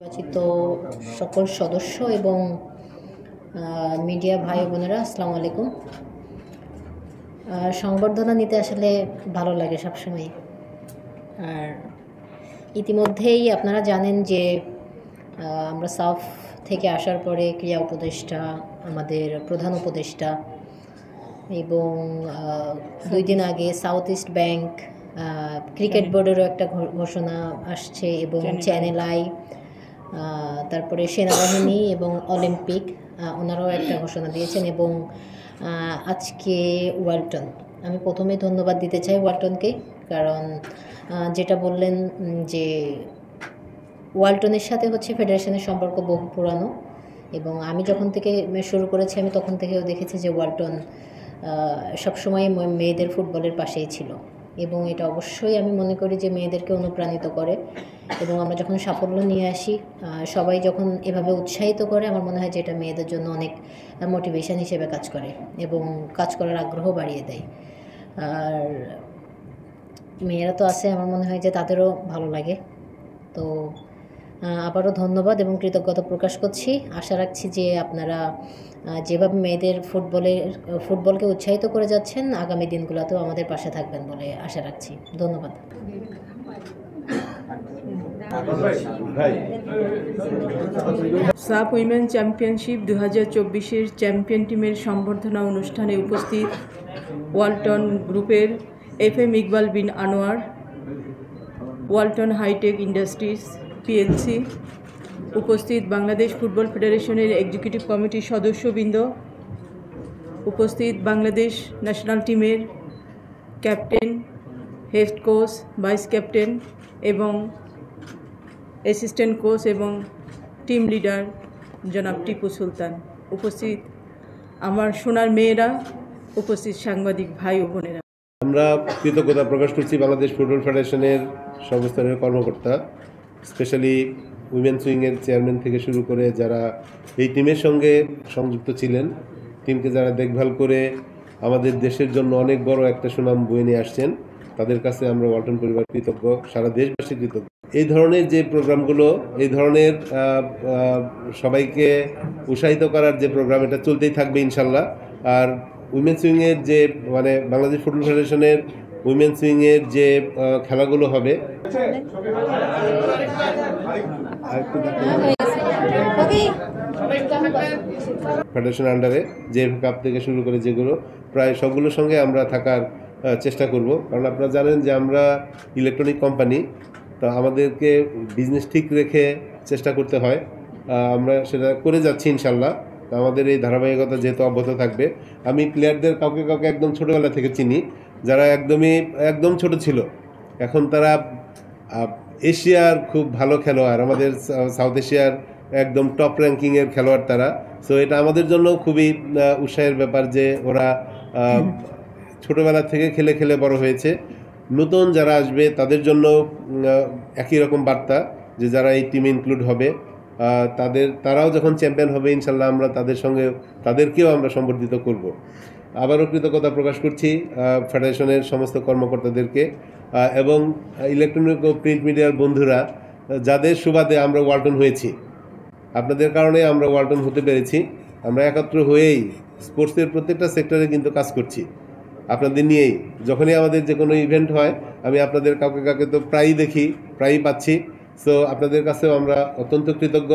নির্বাচিত সকল সদস্য এবং মিডিয়া ভাই বোনেরা আসসালামু আলাইকুম। সংবর্ধনা নিতে আসলে ভালো লাগে সবসময়। আর ইতিমধ্যেই আপনারা জানেন যে আমরা সাউথ থেকে আসার পরে ক্রীড়া উপদেষ্টা, আমাদের প্রধান উপদেষ্টা এবং 2 দিন আগে সাউথ ইস্ট ব্যাংক ক্রিকেট বোর্ডেরও একটা ঘোষণা আসছে এবং চ্যানেল আই, তারপরে সেনাবাহিনী এবং অলিম্পিক ওনারাও একটা ঘোষণা দিয়েছেন এবং আজকে ওয়ালটন। আমি প্রথমেই ধন্যবাদ দিতে চাই ওয়ালটনকে, কারণ যেটা বললেন যে ওয়ালটনের সাথে ফেডারেশনের সম্পর্ক বহু পুরানো এবং আমি যখন থেকে শুরু করেছি আমি তখন থেকেও দেখেছি যে ওয়ালটন সবসময় মেয়েদের ফুটবলের পাশেই ছিল এবং এটা অবশ্যই আমি মনে করি যে মেয়েদেরকে অনুপ্রাণিত করে এবং আমরা যখন সাফল্য নিয়ে আসি সবাই যখন এভাবে উৎসাহিত করে আমার মনে হয় যে এটা মেয়েদের জন্য অনেক মোটিভেশন হিসেবে কাজ করে এবং কাজ করার আগ্রহ বাড়িয়ে দেয়। আর মেয়েরা তো আছে, আমার মনে হয় যে তাদেরও ভালো লাগে। তো আবারও ধন্যবাদ এবং কৃতজ্ঞতা প্রকাশ করছি। আশা রাখছি যে আপনারা যেভাবে মেয়েদের ফুটবলকে উৎসাহিত করে যাচ্ছেন আগামী দিনগুলোতেও আমাদের পাশে থাকবেন বলে আশা রাখছি। ধন্যবাদ। সাফ উইমেন চ্যাম্পিয়নশিপ 2024-এর চ্যাম্পিয়ন টিমের সম্বর্ধনা অনুষ্ঠানে উপস্থিত ওয়ালটন গ্রুপের FM Iqbal bin Anwar, Walton hi-tech industries PLC, উপস্থিত বাংলাদেশ ফুটবল ফেডারেশনের এক্সিকিউটিভ কমিটির সদস্যবৃন্দ, উপস্থিত বাংলাদেশ ন্যাশনাল টিমের captain, head coach, vice captain এবং অ্যাসিস্ট্যান্ট কোচ এবং টিম লিডার জনাব টিপু সুলতান, উপস্থিত আমার সোনার মেয়েরা, উপস্থিত সাংবাদিক ভাই ও বোনেরা। আমরা কৃতজ্ঞতা প্রকাশ করছি বাংলাদেশ ফুটবল ফেডারেশনের সর্বস্তরের কর্মকর্তা, স্পেশালি উইমেন্স উইংয়ের চেয়ারম্যান থেকে শুরু করে যারা এই টিমের সঙ্গে সংযুক্ত ছিলেন, টিমকে যারা দেখভাল করে আমাদের দেশের জন্য অনেক বড় একটা সুনাম বয়ে নিয়ে আসছেন, তাদের কাছে আমরা ওয়ালটন পরিবার কৃতজ্ঞ, সারা দেশবাসী কৃতজ্ঞ। এই ধরনের যে প্রোগ্রামগুলো, এই ধরনের সবাইকে উৎসাহিত করার যে প্রোগ্রাম, এটা চলতেই থাকবে ইনশাল্লাহ। আর উইমেন্স উইংয়ের যে বাংলাদেশ ফুটবল ফেডারেশনের উইমেন্স উইংয়ের যে খেলাগুলো হবে ফেডারেশন আন্ডারে যে কাপ থেকে শুরু করে যেগুলো প্রায় সবগুলোর সঙ্গে আমরা থাকার চেষ্টা করব, কারণ আপনারা জানেন যে আমরা ইলেকট্রনিক কোম্পানি, তো আমাদেরকে বিজনেস ঠিক রেখে চেষ্টা করতে হয়। আমরা সেটা করে যাচ্ছি ইনশাল্লাহ। তো আমাদের এই ধারাবাহিকতা যেহেতু অব্যাহত থাকবে। আমি প্লেয়ারদের কাউকে একদম ছোটোবেলা থেকে চিনি, যারা একদম ছোট ছিল, এখন তারা এশিয়ার খুব ভালো খেলোয়াড়, আমাদের সাউথ এশিয়ার একদম টপ র্যাঙ্কিংয়ের খেলোয়াড় তারা। সো এটা আমাদের জন্য খুবই উৎসাহের ব্যাপার যে ওরা ছোটোবেলা থেকে খেলে খেলে বড় হয়েছে। নতুন যারা আসবে তাদের জন্য একই রকম বার্তা যে যারা এই টিমে ইনক্লুড হবে তারাও যখন চ্যাম্পিয়ন হবে ইনশাল্লাহ আমরা তাদেরকেও আমরা সম্বর্ধিত করব। আবারও কৃতজ্ঞতা প্রকাশ করছি ফেডারেশনের সমস্ত কর্মকর্তাদেরকে এবং ইলেকট্রনিক ও প্রিন্ট মিডিয়ার বন্ধুরা, যাদের সুবাদে আমরা ওয়ালটন হয়েছি। আপনাদের কারণে আমরা ওয়ালটন হতে পেরেছি। আমরা একত্র হয়েই স্পোর্টসের প্রত্যেকটা সেক্টরে কিন্তু কাজ করছি আপনাদের নিয়েই। যখনই আমাদের যে কোনো ইভেন্ট হয় আমি আপনাদের কাউকে তো প্রায়ই দেখি, প্রায়ই পাচ্ছি। সো আপনাদের কাছেও আমরা অত্যন্ত কৃতজ্ঞ,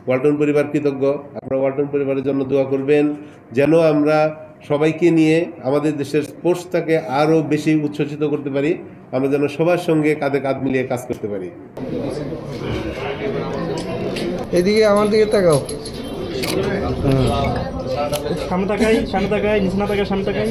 ওয়ালটন পরিবার কৃতজ্ঞ। আপনারা ওয়ালটন পরিবারের জন্য দোয়া করবেন যেন আমরা সবাইকে নিয়ে আমাদের দেশের স্পোর্টসটাকে আরও বেশি উচ্ছ্বসিত করতে পারি, আমরা যেন সবার সঙ্গে কাঁধে কাঁধ মিলিয়ে কাজ করতে পারি। এদিকে আমার দিকে তাকাও, সামনে তাকাই, নিচে না তাকাই, সামনে তাকাই।